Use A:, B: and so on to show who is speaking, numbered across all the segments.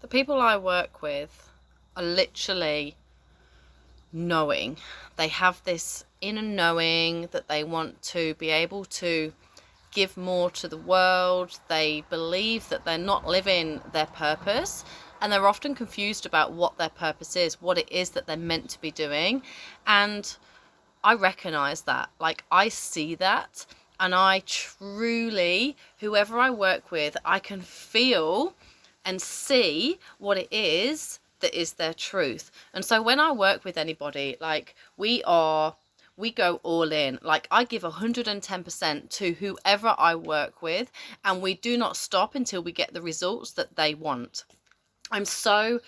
A: The people I work with are literally knowing. They have this inner knowing that they want to be able to give more to the world. They believe that they're not living their purpose, and they're often confused about what their purpose is, what it is that they're meant to be doing. And I recognize that. Like, I see that, and I truly, whoever I work with, I can feel and see what it is that is their truth. And so when I work with anybody, like, we go all in. Like, I give 110% to whoever I work with, and we do not stop until we get the results that they want. I'm so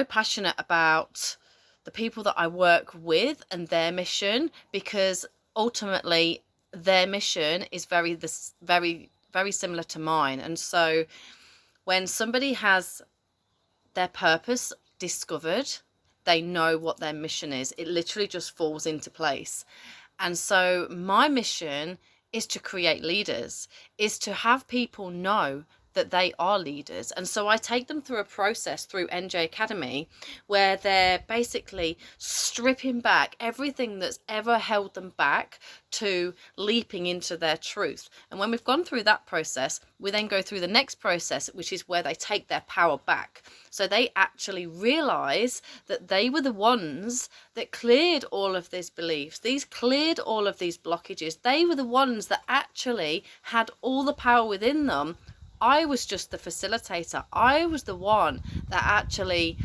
A: passionate about the people that I work with and their mission, because ultimately their mission is very similar to mine. And so when somebody has their purpose discovered, they know what their mission is. It literally just falls into place. And so my mission is to create leaders, is to have people know that they are leaders. And so I take them through a process through NJ Academy where they're basically stripping back everything that's ever held them back to leaping into their truth. And when we've gone through that process, we then go through the next process, which is where they take their power back. So they actually realize that they were the ones that cleared all of these beliefs. These cleared all of these blockages. They were the ones that actually had all the power within them. I was just the facilitator. I was the one that actually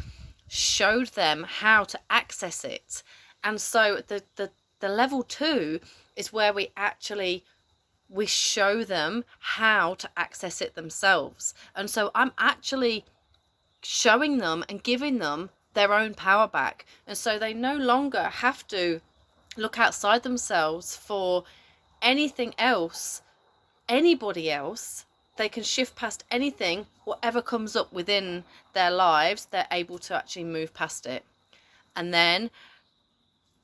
A: showed them how to access it. And so the level 2 is where we show them how to access it themselves. And so I'm actually showing them and giving them their own power back. And so they no longer have to look outside themselves for anything else, anybody else. They can shift past anything, whatever comes up within their lives, they're able to actually move past it. And then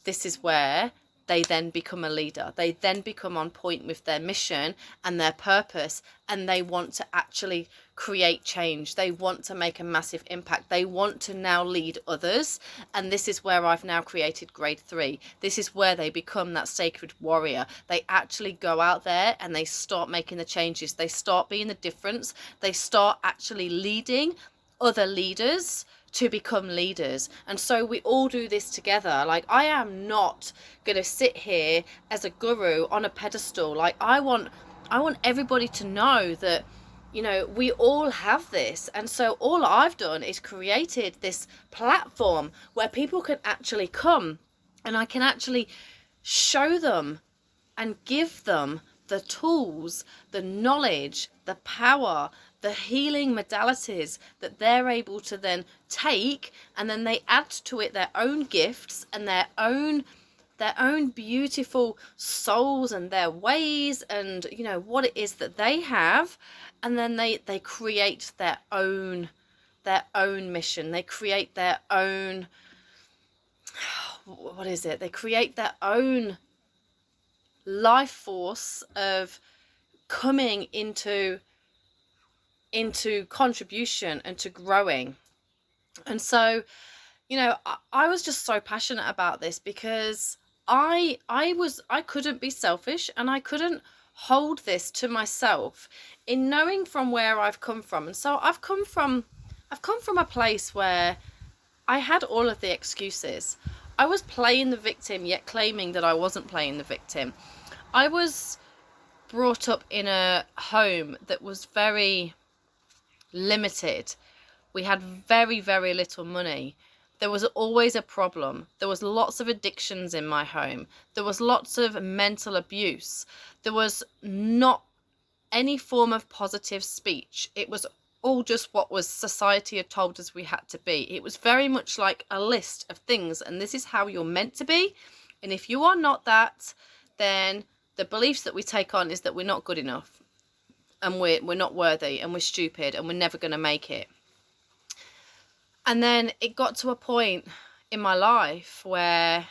A: this is where they then become a leader. They then become on point with their mission and their purpose, and they want to actually create change. They want to make a massive impact. They want to now lead others. And this is where I've now created grade 3. This is where they become that sacred warrior. They actually go out there and they start making the changes. They start being the difference. They start actually leading other leaders to become leaders. And so we all do this together. Like, I am not going to sit here as a guru on a pedestal. Like, I want everybody to know that, you know, we all have this. And so all I've done is created this platform where people can actually come, and I can actually show them and give them the tools, the knowledge, the power, the healing modalities that they're able to then take, and then they add to it their own gifts and their own beautiful souls and their ways, and, you know, what it is that they have. And then they create their own mission. They create their own, what is it? They create their own life force of coming into contribution and to growing. And so, you know, I was just so passionate about this because I couldn't be selfish, and I couldn't hold this to myself in knowing from where I've come from. And so I've come from a place where I had all of the excuses. I was playing the victim, yet claiming that I wasn't playing the victim. I was brought up in a home that was very limited. We had very, very little money. There was always a problem. There was lots of addictions in my home. There was lots of mental abuse. There was not any form of positive speech. It was all just what was society had told us we had to be. It was very much like a list of things, and this is how you're meant to be. And if you are not that, then the beliefs that we take on is that we're not good enough, and we're not worthy, and we're stupid, and we're never going to make it. And then it got to a point in my life where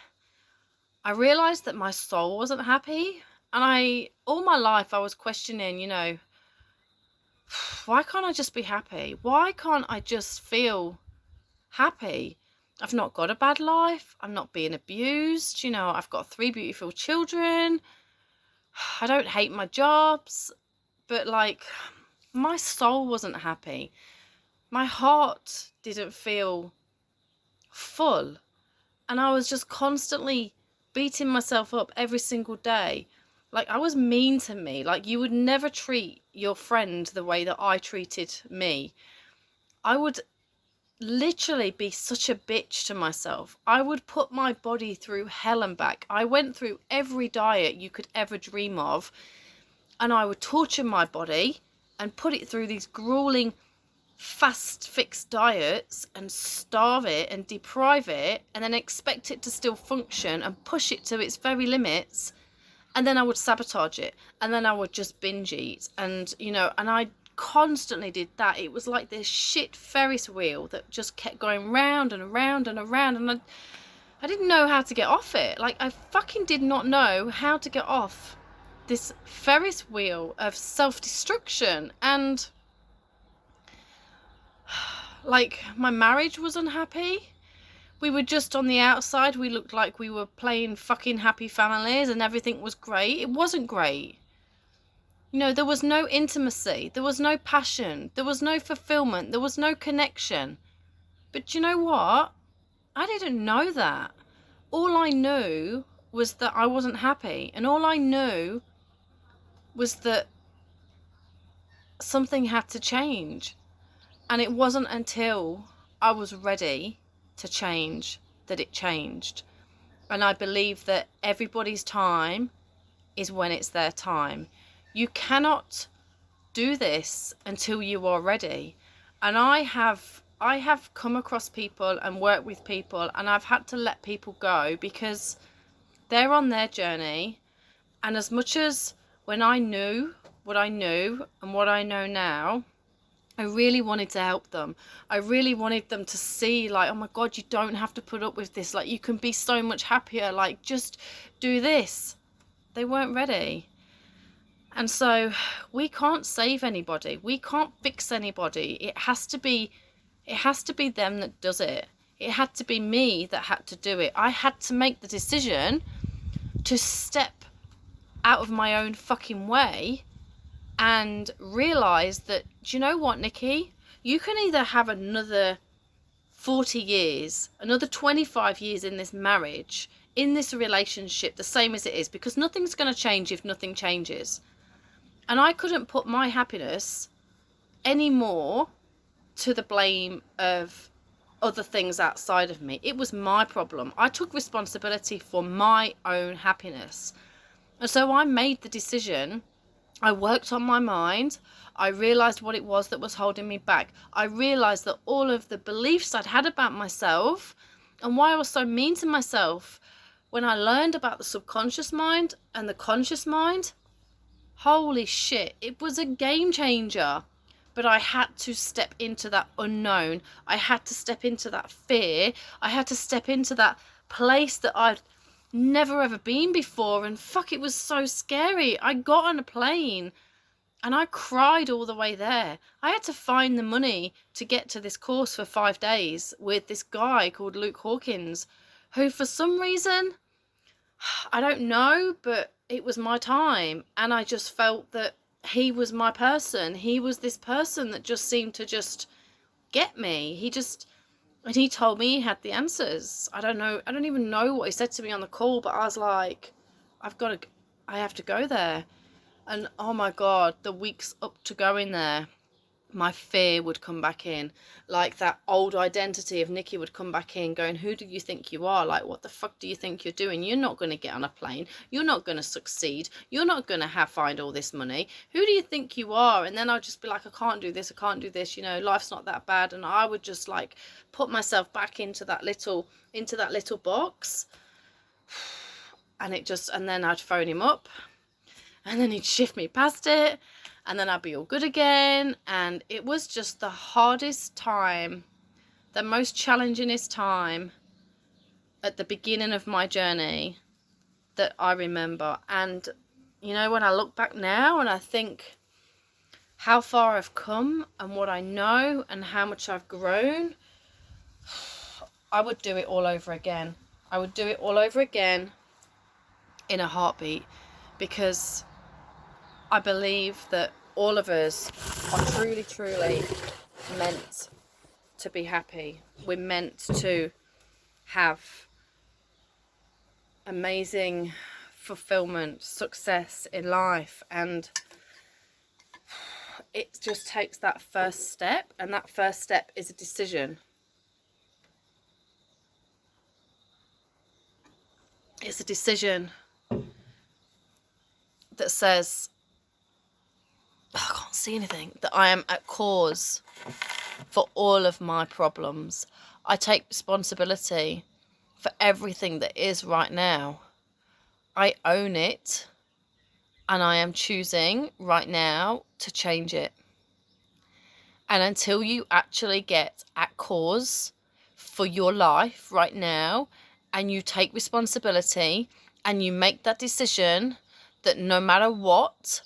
A: I realized that my soul wasn't happy. And all my life I was questioning, you know, why can't I just be happy? Why can't I just feel happy? I've not got a bad life. I'm not being abused. You know, I've got 3 beautiful children. I don't hate my jobs. But like, my soul wasn't happy. My heart didn't feel full. And I was just constantly beating myself up every single day. Like, I was mean to me. Like, you would never treat your friend the way that I treated me. I would literally be such a bitch to myself. I would put my body through hell and back. I went through every diet you could ever dream of, and I would torture my body and put it through these grueling fast fixed diets and starve it and deprive it, and then expect it to still function and push it to its very limits. And then I would sabotage it, and then I would just binge eat, and you know, and I constantly did that. It was like this shit Ferris wheel that just kept going round and around and around, and I didn't know how to get off it. Like, I fucking did not know how to get off this Ferris wheel of self-destruction. And like, my marriage was unhappy. We were just on the outside, we looked like we were playing fucking happy families and everything was great. It wasn't great. You know, there was no intimacy, there was no passion, there was no fulfillment, there was no connection. But you know what? I didn't know that. All I knew was that I wasn't happy, and all I knew was that something had to change. And it wasn't until I was ready to change that it changed. And I believe that everybody's time is when it's their time. You cannot do this until you are ready. And I have come across people and worked with people, and I've had to let people go because they're on their journey. And as much as when I knew what I knew and what I know now, I really wanted to help them. I really wanted them to see, like, oh my God, you don't have to put up with this. Like, you can be so much happier. Like, just do this. They weren't ready. And so we can't save anybody. We can't fix anybody. It has to be them that does it. It had to be me that had to do it. I had to make the decision to step out of my own fucking way and realize that, do you know what, Nikki? You can either have another 40 years, another 25 years in this marriage, in this relationship, the same as it is, because nothing's going to change if nothing changes. And I couldn't put my happiness anymore to the blame of other things outside of me. It was my problem. I took responsibility for my own happiness. And so I made the decision. I worked on my mind. I realized what it was that was holding me back. I realized that all of the beliefs I'd had about myself and why I was so mean to myself, when I learned about the subconscious mind and the conscious mind, holy shit, it was a game changer. But I had to step into that unknown. I had to step into that fear. I had to step into that place that I'd never ever been before, and fuck, it was so scary. I got on a plane and I cried all the way there. I had to find the money to get to this course for 5 days with this guy called Luke Hawkins, who for some reason, I don't know, but it was my time, and I just felt that he was my person. He was this person that just seemed to just get me. And he told me he had the answers. I don't even know what he said to me on the call, but I was like, I have to go there. And oh my God, the weeks up to going there, my fear would come back in. Like, that old identity of Nikki would come back in going, who do you think you are? Like, what the fuck do you think you're doing? You're not going to get on a plane. You're not going to succeed. You're not going to find all this money. Who do you think you are? And then I'd just be like, I can't do this. I can't do this. You know, life's not that bad. And I would just like put myself back into that little box. And then I'd phone him up, and then he'd shift me past it. And then I'd be all good again. And it was just the hardest time, the most challengingest time at the beginning of my journey that I remember. And, you know, when I look back now and I think how far I've come and what I know and how much I've grown, I would do it all over again. I would do it all over again in a heartbeat, because I believe that all of us are truly, truly meant to be happy. We're meant to have amazing fulfillment, success in life, and it just takes that first step, and that first step is a decision. It's a decision that says, I can't see anything, that I am at cause for all of my problems. I take responsibility for everything that is right now. I own it, and I am choosing right now to change it. And until you actually get at cause for your life right now, and you take responsibility and you make that decision that no matter what,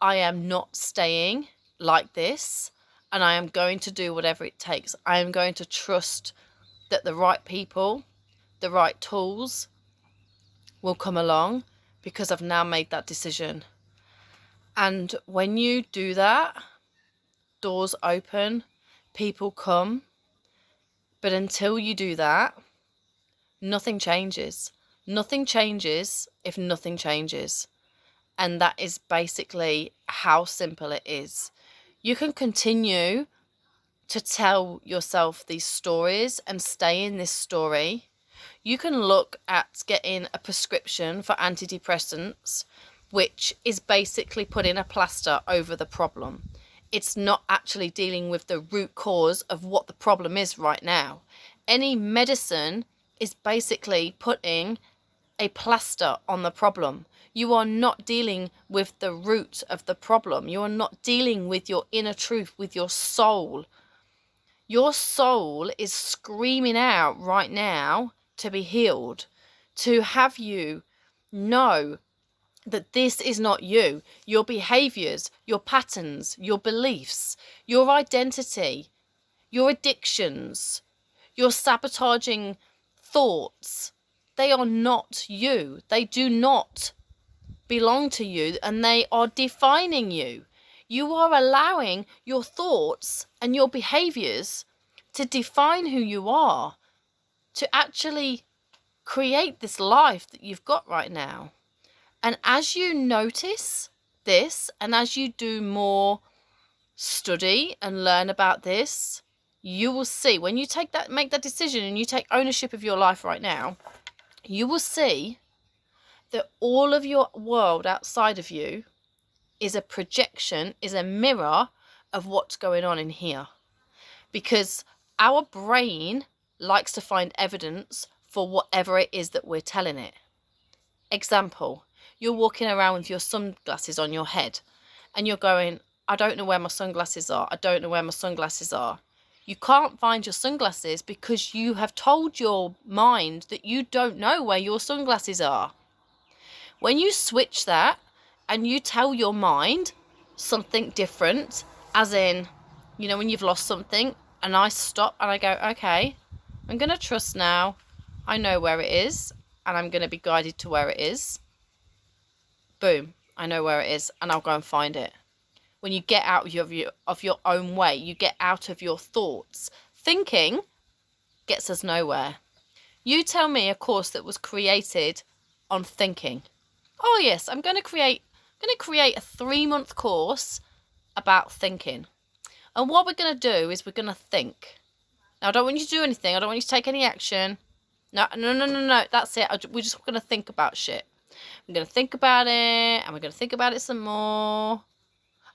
A: I am not staying like this, and I am going to do whatever it takes. I am going to trust that the right people, the right tools will come along, because I've now made that decision. And when you do that, doors open, people come. But until you do that, nothing changes. Nothing changes if nothing changes. And that is basically how simple it is. You can continue to tell yourself these stories and stay in this story. You can look at getting a prescription for antidepressants, which is basically putting a plaster over the problem. It's not actually dealing with the root cause of what the problem is right now. Any medicine is basically putting a plaster on the problem. You are not dealing with the root of the problem. You are not dealing with your inner truth, with your soul. Your soul is screaming out right now to be healed, to have you know that this is not you. Your behaviors, your patterns, your beliefs, your identity, your addictions, your sabotaging thoughts, they are not you. They do not belong to you, and they are defining you. You are allowing your thoughts and your behaviors to define who you are, to actually create this life that you've got right now. And as you notice this, and as you do more study and learn about this, you will see, when you make that decision and you take ownership of your life right now, you will see that all of your world outside of you is a projection, is a mirror of what's going on in here. Because our brain likes to find evidence for whatever it is that we're telling it. Example, you're walking around with your sunglasses on your head and you're going, I don't know where my sunglasses are. I don't know where my sunglasses are. You can't find your sunglasses because you have told your mind that you don't know where your sunglasses are. When you switch that and you tell your mind something different, as in, you know, when you've lost something, and I stop and I go, okay, I'm going to trust now. I know where it is, and I'm going to be guided to where it is. Boom, I know where it is, and I'll go and find it. When you get out of your own way, you get out of your thoughts. Thinking gets us nowhere. You tell me a course that was created on thinking. Oh yes, I'm going to create a 3-month course about thinking. And what we're going to do is we're going to think. Now, I don't want you to do anything. I don't want you to take any action. No. That's it. We're just going to think about shit. I'm going to think about it, and we're going to think about it some more.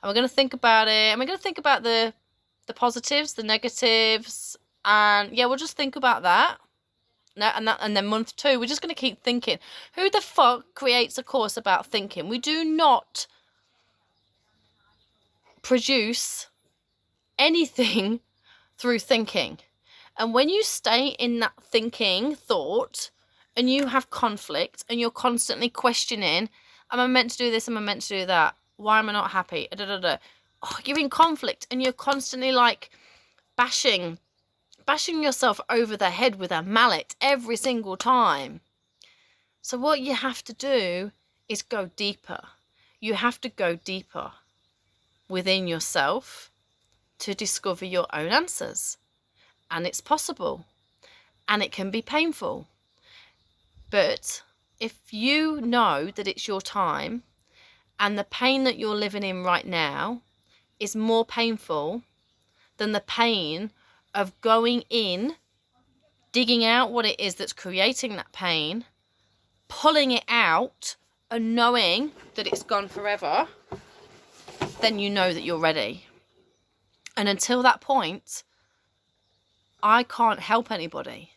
A: And we're going to think about it, and we're going to think about the positives, the negatives, and yeah, we'll just think about that. No, and then month 2, we're just going to keep thinking. Who the fuck creates a course about thinking? We do not produce anything through thinking. And when you stay in that thinking thought and you have conflict and you're constantly questioning, am I meant to do this? Am I meant to do that? Why am I not happy? you're in conflict and you're constantly like bashing yourself over the head with a mallet every single time. So what you have to do is go deeper. You have to go deeper within yourself to discover your own answers. And it's possible. And it can be painful. But if you know that it's your time and the pain that you're living in right now is more painful than the pain of going in, digging out what it is that's creating that pain, pulling it out and knowing that it's gone forever, then you know that you're ready. And until that point, I can't help anybody.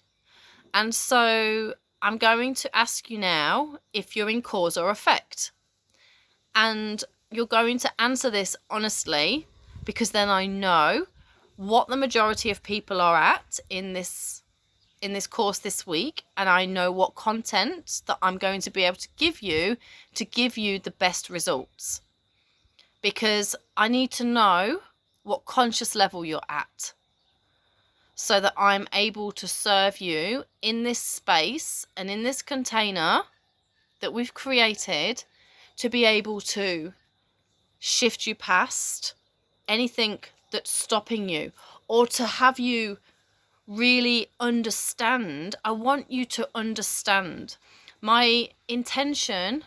A: And so I'm going to ask you now if you're in cause or effect. And you're going to answer this honestly, because then I know what the majority of people are at in this course this week, and I know what content that I'm going to be able to give you the best results. Because I need to know what conscious level you're at, so that I'm able to serve you in this space and in this container that we've created to be able to shift you past anything that's stopping you, or to have you really understand. I want you to understand. My intention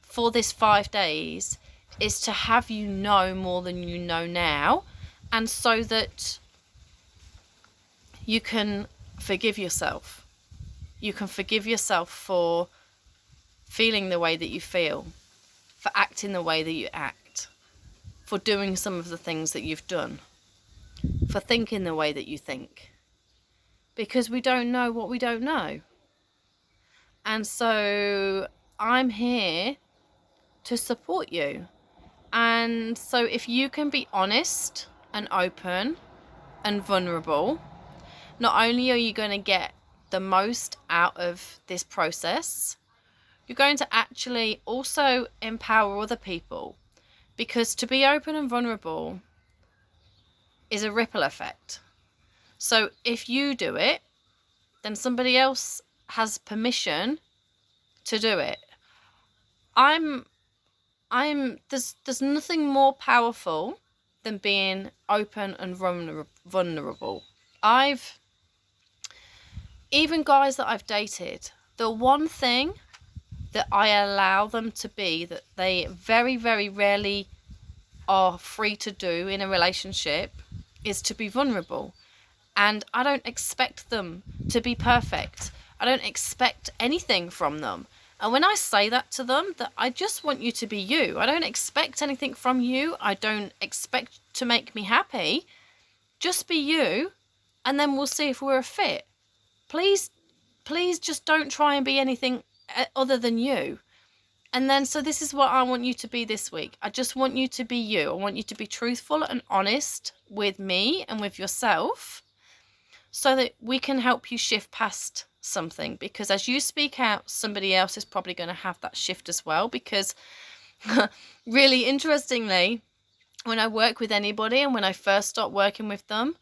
A: for this 5 days is to have you know more than you know now, and so that you can forgive yourself. You can forgive yourself for feeling the way that you feel, for acting the way that you act, for doing some of the things that you've done, for thinking the way that you think. Because we don't know what we don't know. And so I'm here to support you. And so if you can be honest and open and vulnerable, not only are you going to get the most out of this process, you're going to actually also empower other people. Because to be open and vulnerable is a ripple effect. So if you do it, then somebody else has permission to do it. There's nothing more powerful than being open and vulnerable. Even guys that I've dated, the one thing that I allow them to be, that they very, very rarely are free to do in a relationship, is to be vulnerable. And I don't expect them to be perfect. I don't expect anything from them. And when I say that to them, that I just want you to be you. I don't expect anything from you. I don't expect to make me happy. Just be you, and then we'll see if we're a fit. Please just don't try and be anything other than you. And then, so this is what I want you to be this week. I just want you to be you. I want you to be truthful and honest with me and with yourself, so that we can help you shift past something. Because as you speak out, somebody else is probably going to have that shift as well. Because really interestingly, when I work with anybody and when I first start working with them,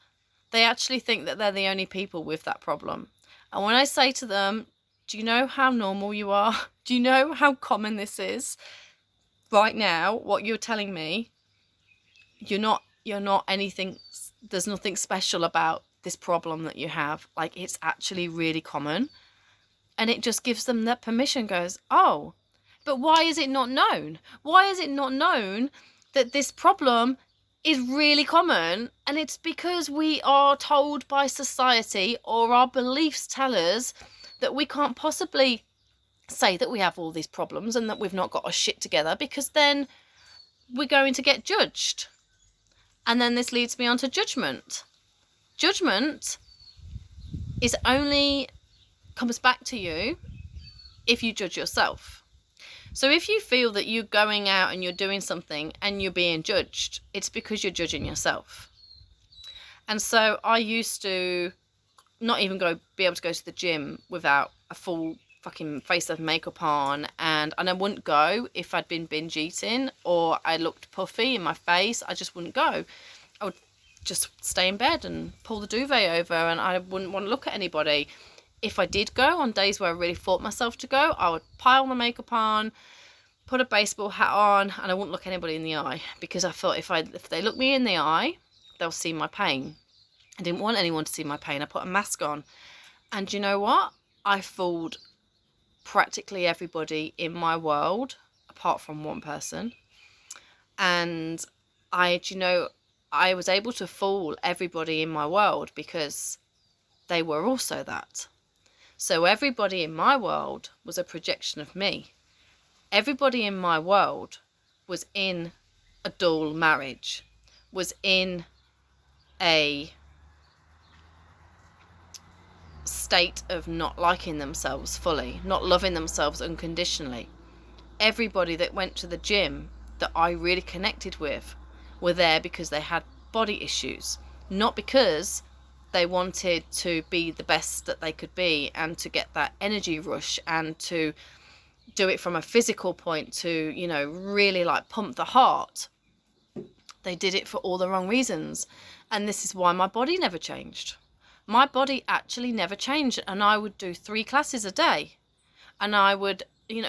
A: they actually think that they're the only people with that problem. And when I say to them, do you know how normal you are? Do you know how common this is? Right now, what you're telling me, you're not anything, there's nothing special about this problem that you have. Like, it's actually really common. And it just gives them that permission, goes, oh, but why is it not known? Why is it not known that this problem is really common? And it's because we are told by society, or our beliefs tell us, that we can't possibly say that we have all these problems and that we've not got our shit together, because then we're going to get judged. And then this leads me on to judgment. Judgment comes back to you if you judge yourself. So if you feel that you're going out and you're doing something and you're being judged, it's because you're judging yourself. And so I used to not even be able to go to the gym without a full fucking face of makeup on, and and I wouldn't go if I'd been binge eating or I looked puffy in my face. I just wouldn't go. I would just stay in bed and pull the duvet over, and I wouldn't want to look at anybody. If I did go on days where I really fought myself to go, I would pile the makeup on, put a baseball hat on, and I wouldn't look anybody in the eye, because I thought if they look me in the eye, they'll see my pain. I didn't want anyone to see my pain. I put a mask on, and you know what? I fooled practically everybody in my world apart from one person, and I was able to fool everybody in my world because they were also that. So everybody in my world was a projection of me. Everybody in my world was in a dual marriage, was in a state of not liking themselves fully, not loving themselves unconditionally. Everybody that went to the gym that I really connected with were there because they had body issues, not because they wanted to be the best that they could be and to get that energy rush and to do it from a physical point to, really like pump the heart. They did it for all the wrong reasons. And this is why my body never changed. My body actually never changed, and I would do 3 classes a day, and I would,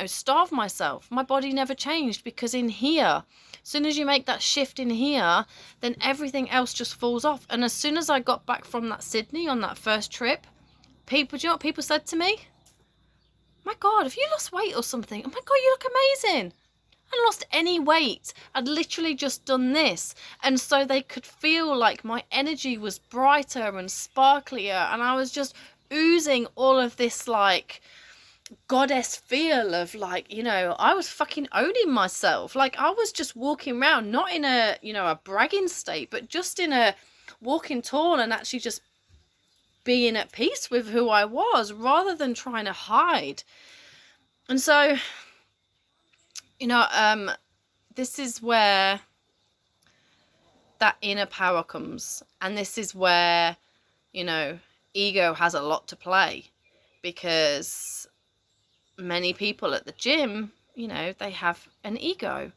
A: starve myself. My body never changed, because in here, as soon as you make that shift in here, then everything else just falls off. And as soon as I got back from that Sydney on that first trip, people, do you know what people said to me? My God, have you lost weight or something? Oh my God, you look amazing. I hadn't lost any weight. I'd literally just done this. And so they could feel like my energy was brighter and sparklier, and I was just oozing all of this like goddess feel of like, I was fucking owning myself. Like I was just walking around, not in a, a bragging state, but just in a walking tall and actually just being at peace with who I was, rather than trying to hide. And so, this is where that inner power comes. And this is where, ego has a lot to play, because many people at the gym, they have an ego.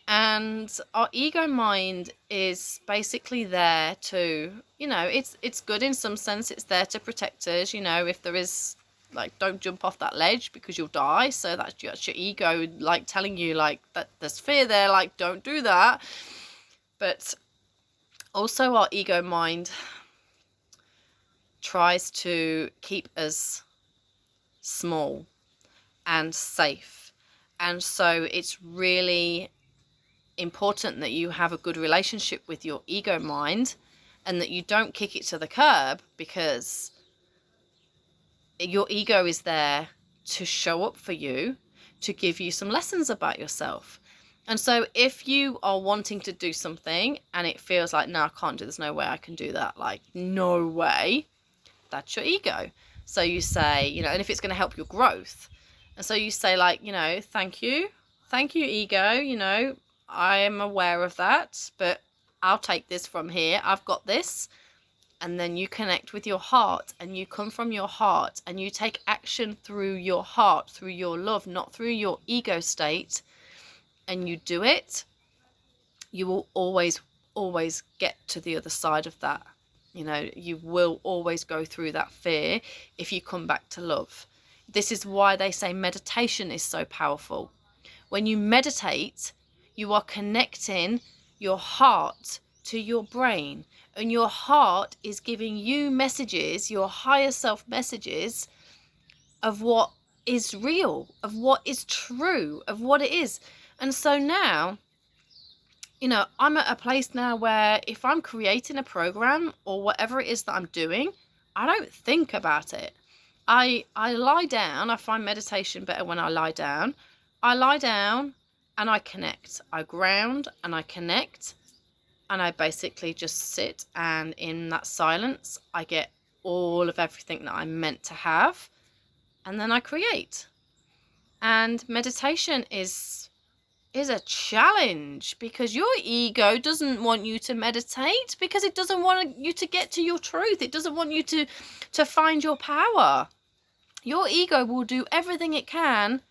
A: And our ego mind is basically there to, it's good in some sense. It's there to protect us, if there is, like, don't jump off that ledge because you'll die. So that's your ego, like, telling you, like, that there's fear there, like, don't do that. But also our ego mind tries to keep us small and safe. And so it's really important that you have a good relationship with your ego mind, and that you don't kick it to the curb, because your ego is there to show up for you, to give you some lessons about yourself. And so if you are wanting to do something and it feels like, no, I can't do this, no way I can do that, like, no way, that's your ego. So you say, and if it's going to help your growth, and so you say, like, thank you, ego, I am aware of that, but I'll take this from here. I've got this. And then you connect with your heart, and you come from your heart, and you take action through your heart, through your love, not through your ego state. And you do it. You will always, always get to the other side of that. You will always go through that fear if you come back to love. This is why they say meditation is so powerful. When you meditate, you are connecting your heart to your brain, and your heart is giving you messages, your higher self messages of what is real, of what is true, of what it is. And so now, I'm at a place now where if I'm creating a program or whatever it is that I'm doing, I don't think about it. I lie down. I find meditation better when I lie down. I lie down and I connect. I ground and I connect, and I basically just sit, and in that silence I get all of everything that I'm meant to have, and then I create. And meditation is a challenge, because your ego doesn't want you to meditate, because it doesn't want you to get to your truth. It doesn't want you to find your power. Your ego will do everything it can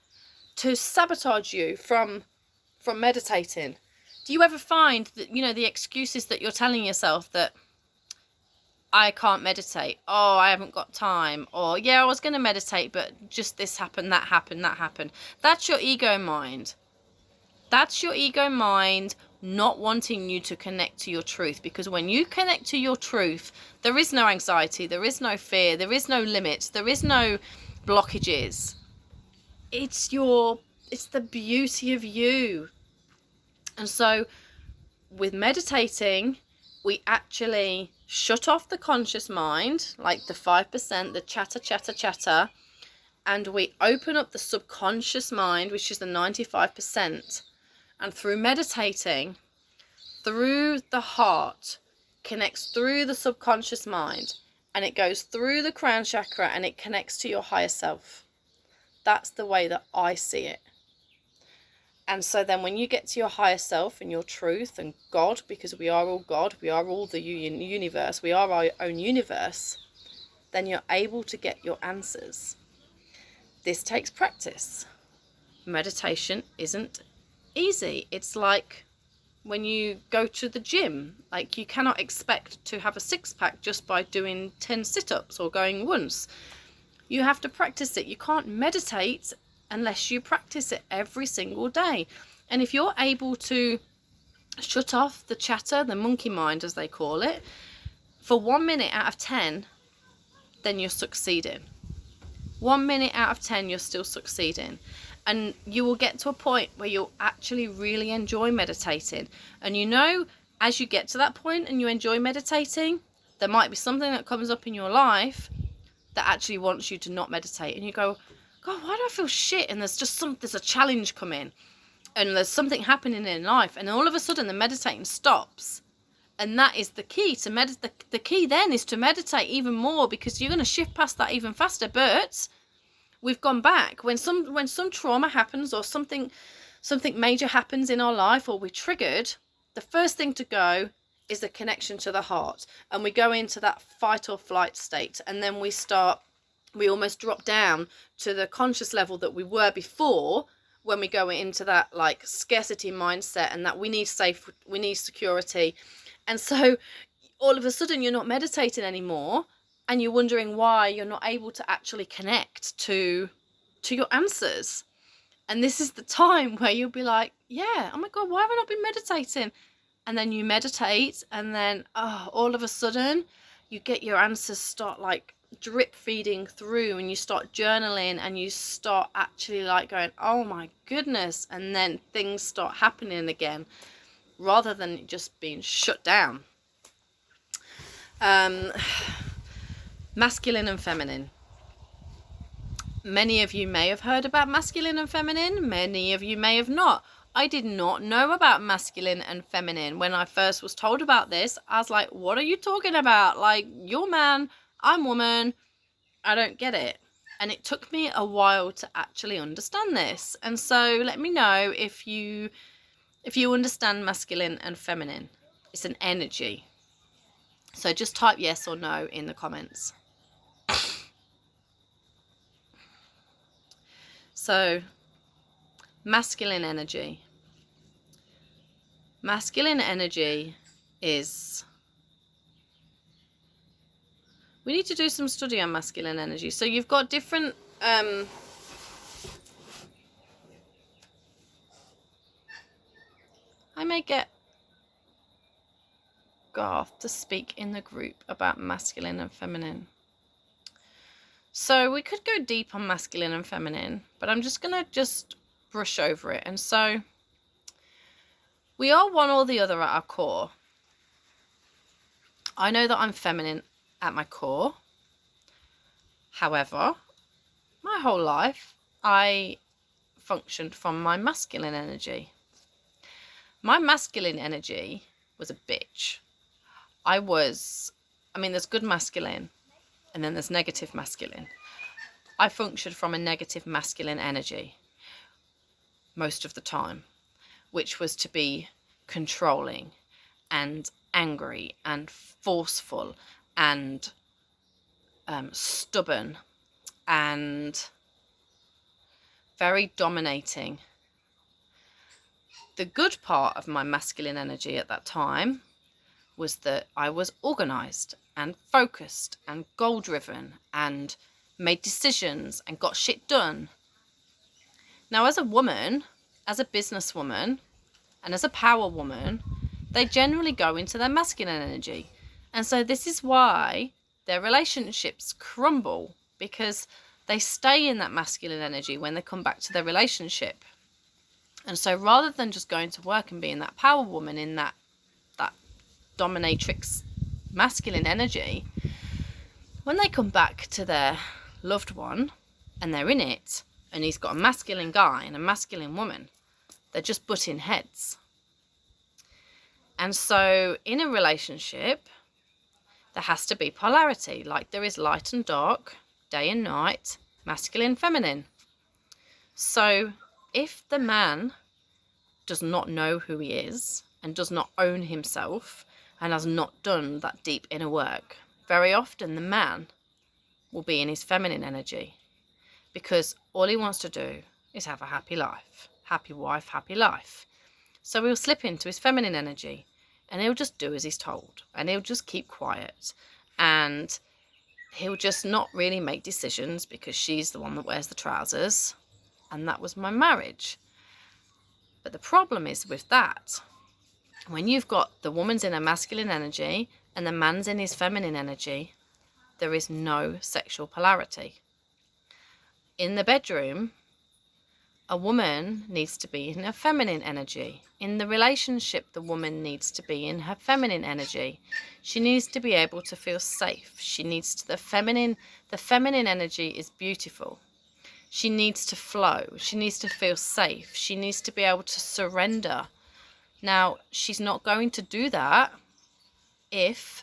A: to sabotage you from meditating? Do you ever find that, the excuses that you're telling yourself, that I can't meditate, oh, I haven't got time, or yeah, I was going to meditate, but just this happened, that happened, that happened. That's your ego mind. That's your ego mind not wanting you to connect to your truth. Because when you connect to your truth, there is no anxiety, there is no fear, there is no limits, there is no blockages. It's the beauty of you. And so with meditating, we actually shut off the conscious mind, like the 5%, the chatter, and we open up the subconscious mind, which is the 95%. And through meditating, through the heart, connects through the subconscious mind, and it goes through the crown chakra and it connects to your higher self. That's the way that I see it. And so then when you get to your higher self and your truth and God, because we are all God, we are all the universe, we are our own universe, then you're able to get your answers. This takes practice. Meditation isn't easy. It's like when you go to the gym, like you cannot expect to have a six-pack just by doing 10 sit-ups or going once. You have to practice it. You can't meditate unless you practice it every single day. And if you're able to shut off the chatter, the monkey mind as they call it, for 1 minute out of 10, then you're succeeding. 1 minute out of 10, you're still succeeding. And you will get to a point where you'll actually really enjoy meditating. And as you get to that point and you enjoy meditating, there might be something that comes up in your life that actually wants you to not meditate. And you go, God, why do I feel shit? And there's a challenge coming, and there's something happening in life, and all of a sudden the meditating stops. And that is the key to the key then is to meditate even more, because you're going to shift past that even faster. But we've gone back when some trauma happens, or something major happens in our life, or we're triggered. The first thing to go is the connection to the heart, and we go into that fight or flight state, and then we almost drop down to the conscious level that we were before, when we go into that like scarcity mindset, and that we need security. And so all of a sudden you're not meditating anymore, and you're wondering why you're not able to actually connect to your answers. And this is the time where you'll be like, yeah, oh my God, why have I not been meditating? And then you meditate, and then all of a sudden you get your answers start like drip feeding through, and you start journaling, and you start actually like going, oh my goodness, and then things start happening again, rather than just being shut down. Masculine and feminine. Many of you may have heard about masculine and feminine, many of you may have not. I did not know about masculine and feminine. When I first was told about this, I was like, what are you talking about? Like, you're man, I'm woman, I don't get it. And it took me a while to actually understand this. And so let me know if you understand masculine and feminine. It's an energy. So just type yes or no in the comments. So, masculine energy. Masculine energy is... We need to do some study on masculine energy. So you've got different... I may get Garth to speak in the group about masculine and feminine. So we could go deep on masculine and feminine, but I'm just going to brush over it. And so we are one or the other at our core. I know that I'm feminine at my core. However, my whole life I functioned from my masculine energy. My masculine energy was a bitch. There's good masculine, and then there's negative masculine. I functioned from a negative masculine energy most of the time, which was to be controlling and angry and forceful and stubborn and very dominating. The good part of my masculine energy at that time was that I was organized and focused and goal-driven and made decisions and got shit done. Now, as a woman, as a businesswoman, and as a power woman, they generally go into their masculine energy. And so this is why their relationships crumble, because they stay in that masculine energy when they come back to their relationship. And so rather than just going to work and being that power woman in that dominatrix masculine energy, when they come back to their loved one and they're in it, and he's got a masculine guy and a masculine woman, they're just butting heads. And so in a relationship, there has to be polarity, like there is light and dark, day and night, masculine, feminine. So if the man does not know who he is and does not own himself and has not done that deep inner work, very often the man will be in his feminine energy, because all he wants to do is have a happy life, happy wife, happy life. So he'll slip into his feminine energy and he'll just do as he's told, and he'll just keep quiet, and he'll just not really make decisions because she's the one that wears the trousers. And that was my marriage. But the problem is with that, when you've got the woman's in her masculine energy and the man's in his feminine energy, there is no sexual polarity. In the bedroom, a woman needs to be in her feminine energy. In the relationship, the woman needs to be in her feminine energy. She needs to be able to feel safe. She needs to, the feminine energy is beautiful. She needs to flow. She needs to feel safe. She needs to be able to surrender. Now, she's not going to do that if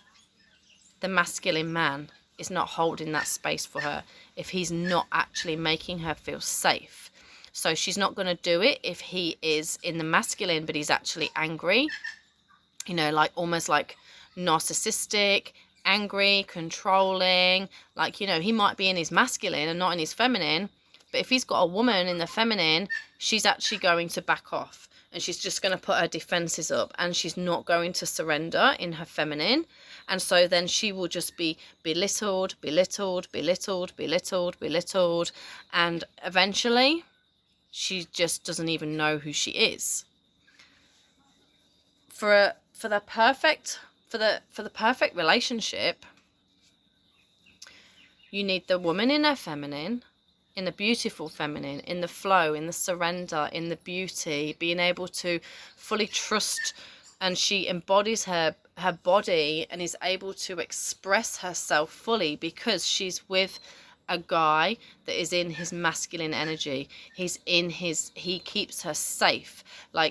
A: the masculine man is not holding that space for her, if he's not actually making her feel safe. So she's not going to do it if he is in the masculine but he's actually angry, you know, like almost like narcissistic, angry, controlling. Like, you know, he might be in his masculine and not in his feminine, but if he's got a woman in the feminine, she's actually going to back off and she's just going to put her defenses up and she's not going to surrender in her feminine. And so then she will just be belittled, and eventually she just doesn't even know who she is. For the perfect relationship, you need the woman in her feminine, in the beautiful feminine, in the flow, in the surrender, in the beauty, being able to fully trust, and she embodies her body and is able to express herself fully because she's with a guy that is in his masculine energy. He keeps her safe. Like,